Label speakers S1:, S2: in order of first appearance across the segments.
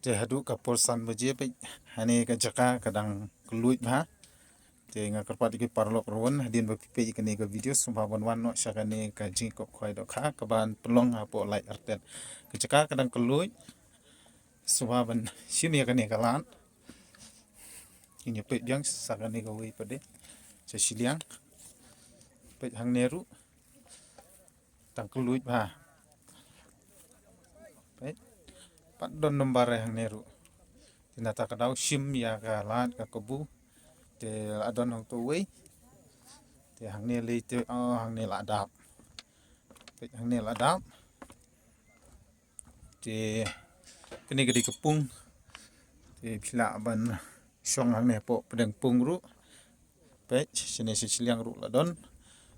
S1: te hadu ka porsan baje pe hane ka jaka kadang keluit ha te nga karpat ki parlok ron hadin ba pipe ikani ka video sumba wan no syakane ka jingkop khoi do kha ka ban pelong ha po lai artet ka jaka kadang keluit sumba ban shimi ikani ka lan ini pe biang sakane ka wi pade sa siliang pe hang neru tang keluit ba pe pat don nombare hang neru tinata ka daw shim ya ka lan ka kebu te adon hong to wei te hang ne le te hang ne la dap pe hang ne la dap te kini gedi kepung te phila ban song hang ne po pedeng pung ru pe sine siliang ru la don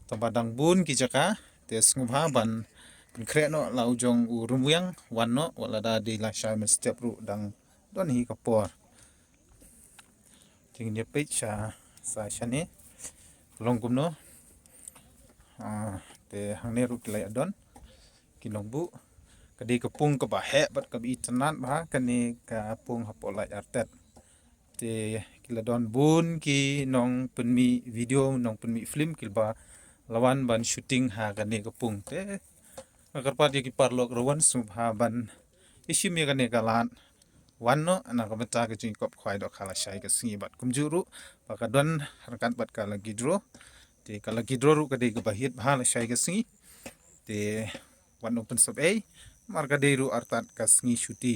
S1: tambadang bun ki jaka te sngubha ban kre no lau jong u rumuyang wan no wala da de la sha men step ru dang don hi ka por ting ne pe cha sa shane long kum no te hang ne ru klai adon kinong bu kadi kepung ka ba he bat ka bi tanan ba kani ka pung hapo lai artet te kila don bun ki nong penmi video nong penmi film kilba lawan ban shooting ha kani kepung te agar pa ki parlok rawan subha ban isim ya kani kalan wan no ana ka bata ka jingkop khwai do khala shai ka singi bat kumjuru baka don harkat bat kala gidro te kala gidro ru kadi ka bahit bhal shai ka singi te wan open sub a marga deru artat ka singi shuti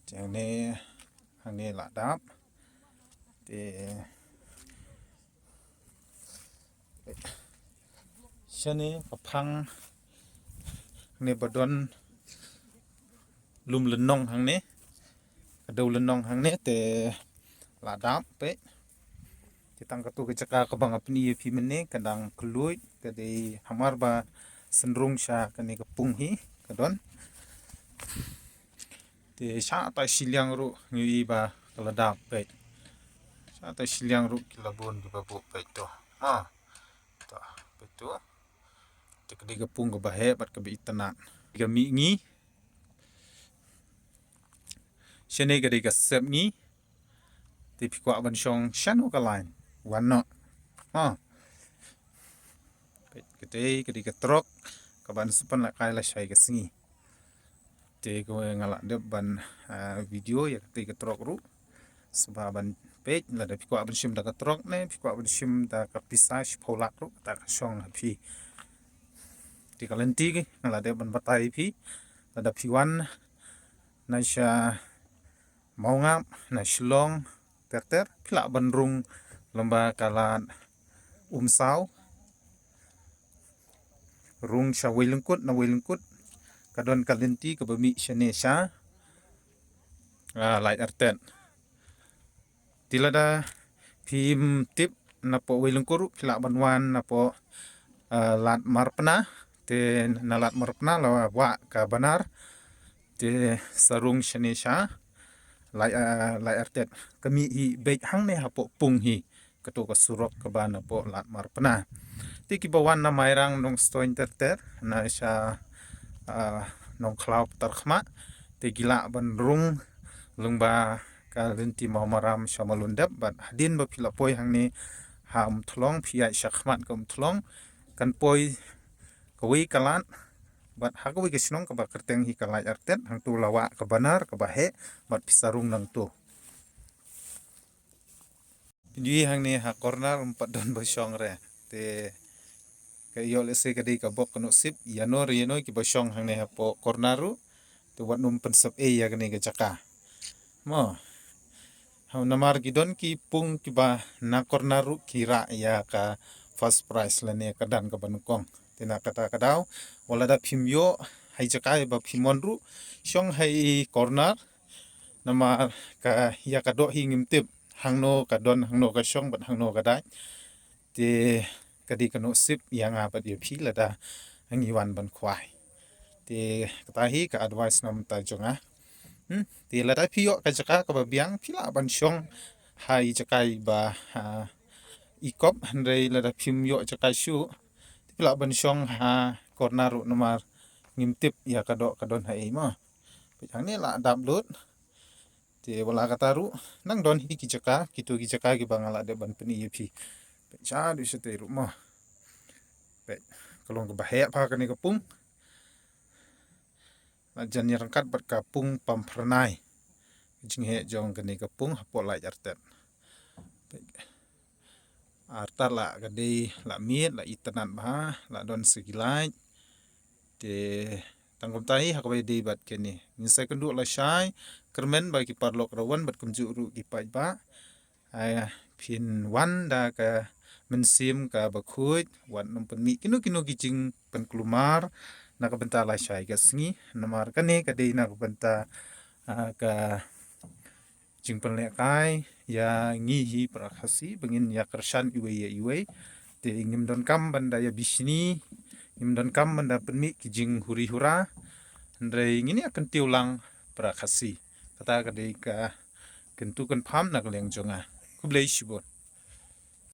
S1: jane hane la dap te shane kapang ne badon lum lenong hang ne kadau lenong hang ne te la dap pe kitang katu ke caka ka bang apni phi mene kadang kluit kade hamar ba senrung sha kane kapung hi kadon te sha ta siliang ru ngi ba kala dap pe sha ta siliang ru kilabon di babu pe to ha to pe to te kade kapung ka bahe bat ka bi tanan ga mi ngi shane kade ka sep ngi te phikwa ban shong shano ka line wan no ha pe kade ka trok ka ban supan la kai la shai ka singi te ko ngala de ban video ya te ka trok ru sba ban pe la de phikwa ban shim da ka trok ne phikwa ban shim da ka pisai pholak ru ta ka shong ha phi ti ka lenti ngala de ban batai phi la da phiwan na sha maungam na shlong ter phila ban rung lomba kalan sau rung sha wilungkut na wilungkut kadon kalenti ka bami shane sha lai arten tilada phim tip na po wilungkuru phila banwan na po lat marpna te na lat marpna la wa ka banar te sarung shane sha lai artet kami hi bek hang ne hapo pung hi kato ka surok ka bana po lat marpna ti ki bawan na mairang nong stoin ter na sha nong cloud tarkhma te gila ban rung lungba ka lenti maram shamalundap bat hadin ba phila poi hang ne ham thlong phia shakhmat kom thlong kan poi kawi kalan bat hakawi ke sinong ka ba kerteng hi kalai artet hang tu lawa ka banar ka bahe bat pisarung nang tu pinji hang ne ha corner empat don bosong re te ka yo le se ka di ka bok no sip yanor yeno ki bosong hang ne ha po corneru tu wat num pensep e ya ne ka jaka mo ha namar gidon ki pung ki ba na corneru kira ya ka first prize la ne ka dan ka banukong tina kata kadaw wala da phimyo hai jakai ba phimonru shong hai corner nama ka ya ka do hi ngimtip hangno ka don hangno ka shong bat hangno ka dai te kadi kano sip yang apa dia phila da hangi wan ban khwai te kata hi ka advice nam ta jonga te la da phiyo ka jaka ka ba biang phila ban shong hai jakai ba ikop handai la da phimyo jakai shu phila ban shong ha corner nomar ngimtip ya kadon hai mah hang ni la dap lut te wala kataru nang don hi kijaka kitu kijaka ki bangala de ban peni yepi cha du se te rumah pe kalong ke bahaya pa kani kapung jan yang kat bat kapung pampernai jing he jong kani kapung hapo la jartet arta la gade la miet la itanan ba la don segilai te tangkom tai hakwe de bat keni nisai kendu la shai kermen ba ki parlok rawan bat kumju ru ki pai ba aya phin wan da ka mensim ka bakhuj wan num pen mi kinu kinu kijing pen klumar na ka benta la shai ga sngi namar kane ka de na ka benta ka jing pen le kai ya ngi hi prakhasi bengin ya kershan iwe te ngim don kam banda ya bisni ngim don kam banda pen mi kijing huri hura ndrei ngini akan tiulang prakhasi kata ka de ka kentu kan pham nak leng jonga kublei shibot